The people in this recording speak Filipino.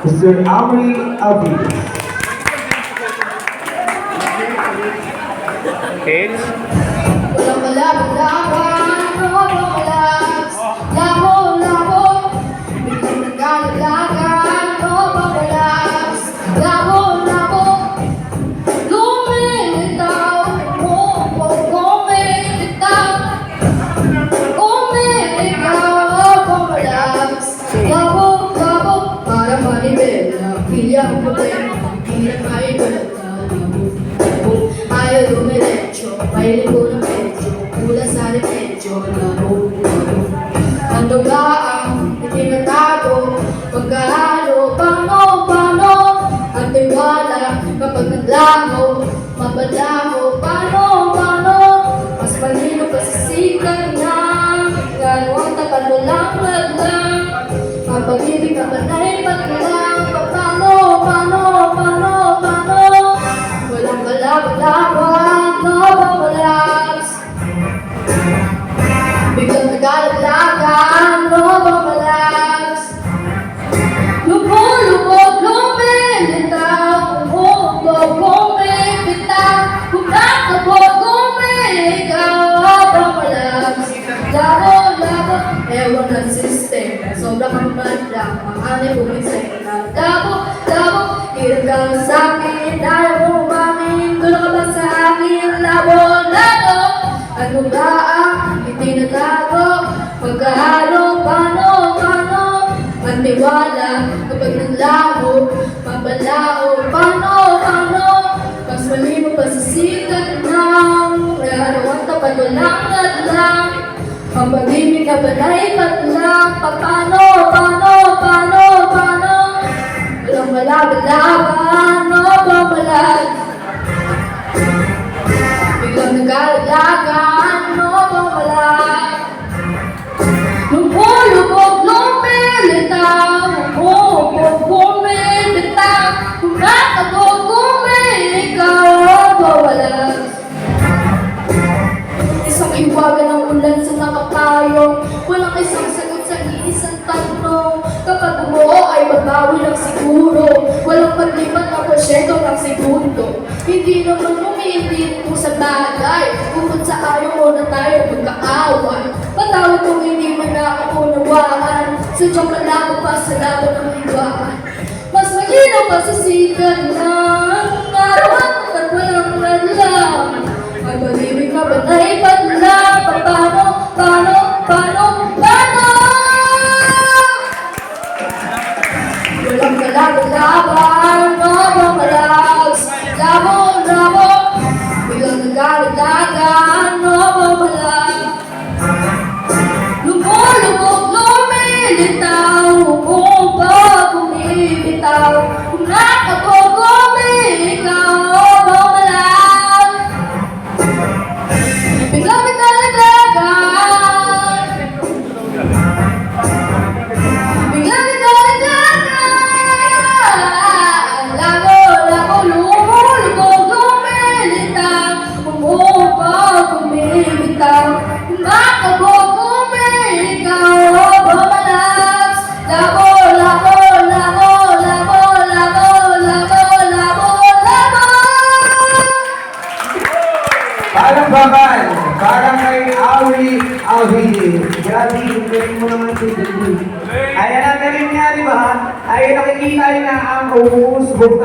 Mr. Amri Alvarez. Kids? Ayaw dumiretso, may libo ng medyo, mula sa remedyo, labo. Ang dugaan, itinatago, pagkahalo, paano, ang tiwala, kapag naglaho, mabalaho, paano, mas malino pa sa sikat na, gano'n ang tapat mo lang, ang pag-ibig na panay, pagkilang, paano, walang balabalaban, no bamalas. Biglang naglalaglagan, no bamalas. Lubog, lumilitaw, umugog, kumipitaw, kumakabog, kumigaw, bamalas. Labo, ewan ng system, sobrang magmandang, ang anay bumisay na labo, hirap ka sa akin, ayaw mo umamin, tulong ka ba sa akin, labo, ano ba ang itinatago, pagkahalo, paano, ang tiwala, kapag naglaho, mabalao, paano, mas malimo pa sa sikat ng, araw ang tapat o lang, ang pag-ibig ka ba na ipatlang, paano, walang malabalaban, no bamalag. Biglang naglalaglagan, no bamalag. Lubog, lumilitaw, umugog, kumipitaw, kumakabog, kumigaw, bawalag. Isang hiwaga ng ulan sa nakapayong, walang isang sagot sa iisang tanong. Kapag umuo ay babawi lang siguro, walang paglipat na porsyento ng segundo. Hindi naman umiintin mo sa bagay, bukod sa ayaw mo na tayo magkaaway. Patawad kung hindi man nakaunawaan, sadyang malabo pa sa laban ng hiwaan. Mas malinaw pa sa sikat ng araw at walang radlang. Ang pag-ibig ka ba na ipatlang, paano? Walang kalabalaban, no bamalas. Labo, biglang naglalaglagan, no bamalas. Lubog, lumilitaw, kumibitaw, kumakabog, kumigaw, bamalas. Biglang naglalaglagan, labo, lubog, lumilitaw, kumibitaw, kumakabog, kumigaw, bamalas. Labo. Parang bakal, parang kay Amri Alvarez. Grabe, yung galing mo naman si Didi. Ayan ang galing niya, di ba? Ayan nakikita niya ang umusbog